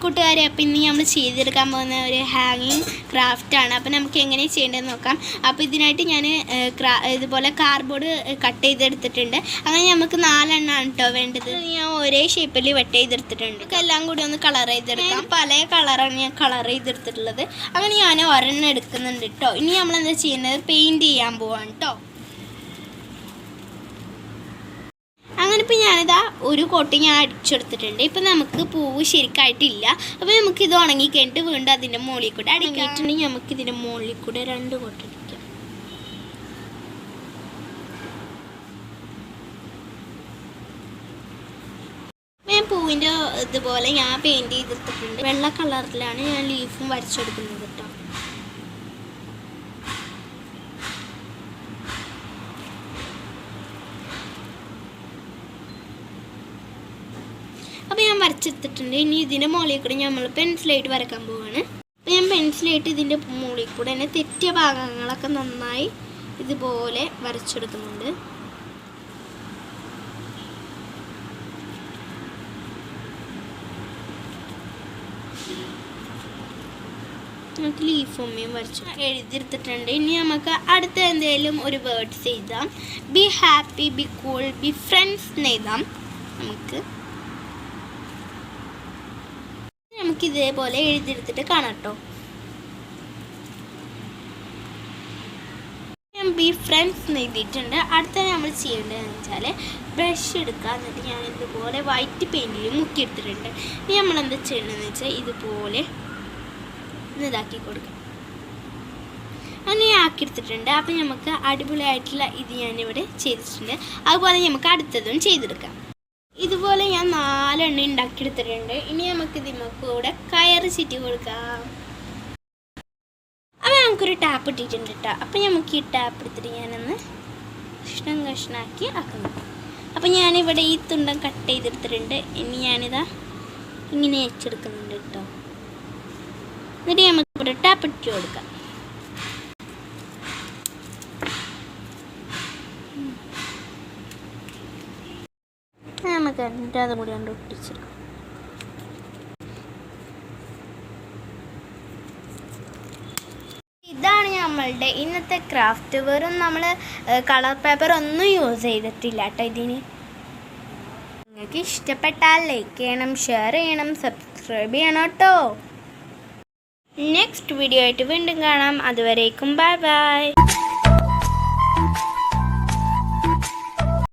കൂട്ടുകാരെ, അപ്പോൾ ഇന്ന് നമ്മൾ ചെയ്തെടുക്കാൻ പോകുന്ന ഒരു ഹാങ്ങിങ് ക്രാഫ്റ്റാണ്. അപ്പോൾ നമുക്ക് എങ്ങനെ ചെയ്യേണ്ടതെന്ന് നോക്കാം. അപ്പോൾ ഇതിനായിട്ട് ഞാൻ ഇതുപോലെ കാർഡ്ബോർഡ് കട്ട് ചെയ്തെടുത്തിട്ടുണ്ട്. അങ്ങനെ നമുക്ക് 4 എണ്ണമാണ് കേട്ടോ വേണ്ടത്. ഞാൻ ഒരേ ഷേപ്പിൽ വെട്ട് ചെയ്തെടുത്തിട്ടുണ്ട്. എല്ലാം കൂടി ഒന്ന് കളർ ചെയ്തെടുക്കാം. പല കളറാണ് ഞാൻ കളർ ചെയ്തെടുത്തിട്ടുള്ളത്. അങ്ങനെ ഞാൻ ഒരെണ്ണം എടുക്കുന്നുണ്ട് കേട്ടോ. ഇനി നമ്മളെന്താ ചെയ്യുന്നത്, പെയിൻറ്റ് ചെയ്യാൻ പോവാണ് കേട്ടോ. അങ്ങനെ ഇപ്പോൾ ഞാനിതാ ഒരു കോട്ട് ഞാൻ അടിച്ചെടുത്തിട്ടുണ്ട്. ഇപ്പം നമുക്ക് പൂവ് ശരിക്കായിട്ടില്ല. അപ്പോൾ നമുക്കിത് ഉണങ്ങി കഴിഞ്ഞിട്ട് വീണ്ടും അതിൻ്റെ മുകളിൽ കൂടെ അടിക്കായിട്ടുണ്ടെങ്കിൽ നമുക്കിതിൻ്റെ മുകളിൽ കൂടെ 2 കോട്ട് അടിക്കാം. ഞാൻ പൂവിൻ്റെ ഇതുപോലെ ഞാൻ പെയിൻറ്റ് ചെയ്തെടുത്തിട്ടുണ്ട്. വെള്ള കളറിലാണ് ഞാൻ ലീഫും വരച്ചെടുക്കുന്നത് കേട്ടോ. അപ്പോൾ ഞാൻ വരച്ചെടുത്തിട്ടുണ്ട്. ഇനി ഇതിൻ്റെ മുകളിൽ കൂടെ നമ്മൾ പെൻസിലായിട്ട് വരയ്ക്കാൻ പോവുകയാണ്. അപ്പോൾ ഞാൻ പെൻസിലായിട്ട് ഇതിൻ്റെ മുകളിൽ കൂടെ തന്നെ തെറ്റിയ ഭാഗങ്ങളൊക്കെ നന്നായി ഇതുപോലെ വരച്ചെടുക്കുന്നുണ്ട്. നമുക്ക് ലീഫൊമ്മയും വരച്ചു എഴുതിയെടുത്തിട്ടുണ്ട്. ഇനി നമുക്ക് അടുത്ത എന്തെങ്കിലും ഒരു വേർഡ്സ് എഴുതാം. Be happy, B cool, be friends എന്ന് എഴുതാം. നമുക്ക് ഇതേപോലെ എഴുതിയെടുത്തിട്ട് കാണാം കേട്ടോ. ഞാൻ ബി ഫ്രണ്ട്സ് എന്ന് എഴുതിയിട്ടുണ്ട്. അടുത്ത നമ്മൾ ചെയ്യേണ്ടതെന്ന് വെച്ചാൽ ബ്രഷ് എടുക്കുക. എന്നിട്ട് ഞാൻ ഇതുപോലെ വൈറ്റ് പെയിൻറ്റിൽ മുക്കിയെടുത്തിട്ടുണ്ട്. ഇനി നമ്മൾ എന്താ ചെയ്യേണ്ടതെന്ന് വെച്ചാൽ ഇതുപോലെ ഇതാക്കി കൊടുക്കാം. അങ്ങനെ ആക്കിയെടുത്തിട്ടുണ്ട്. അപ്പം നമുക്ക് അടിപൊളിയായിട്ടുള്ള ഇത് ഞാനിവിടെ ചെയ്തിട്ടുണ്ട്. അതുപോലെ നമുക്ക് അടുത്തതും ചെയ്തെടുക്കാം. ഇതുപോലെ ഞാൻ 4 എണ്ണം ഉണ്ടാക്കിയെടുത്തിട്ടുണ്ട്. ഇനി നമുക്ക് ഇതിമൂടെ കയറ് ചുറ്റി കൊടുക്കാം. അപ്പം നമുക്കൊരു ടാപ്പ് ഇട്ടിട്ടുണ്ട് കേട്ടോ. അപ്പം നമുക്ക് ഈ ടാപ്പ് എടുത്തിട്ട് ഞാനൊന്ന് കഷ്ണാക്കി ആക്കുന്നു. അപ്പം ഞാനിവിടെ ഈ തുണ്ടം കട്ട് ചെയ്തെടുത്തിട്ടുണ്ട്. ഇനി ഞാനിതാ ഇങ്ങനെ വെച്ചെടുക്കുന്നുണ്ട് കേട്ടോ. എന്നിട്ട് നമുക്ക് ഇവിടെ ടാപ്പ് ഇട്ട് കൊടുക്കാം. നമുക്ക് എന്നിട്ട് അതും കൂടി കൊണ്ട് ഒട്ടിച്ചെടുക്കാം. ഇതാണ് നമ്മളുടെ ഇന്നത്തെ ക്രാഫ്റ്റ്. വെറും നമ്മൾ കളർ പേപ്പർ ഒന്നും യൂസ് ചെയ്തിട്ടില്ല കേട്ടോ ഇതിന്. നിങ്ങൾക്ക് ഇഷ്ടപ്പെട്ടാൽ ലൈക്ക് ചെയ്യണം, ഷെയർ ചെയ്യണം, സബ്സ്ക്രൈബ് ചെയ്യണം കേട്ടോ. നെക്സ്റ്റ് വീഡിയോ ആയിട്ട് വീണ്ടും കാണാം. അതുവരേക്കും ബൈ ബൈ.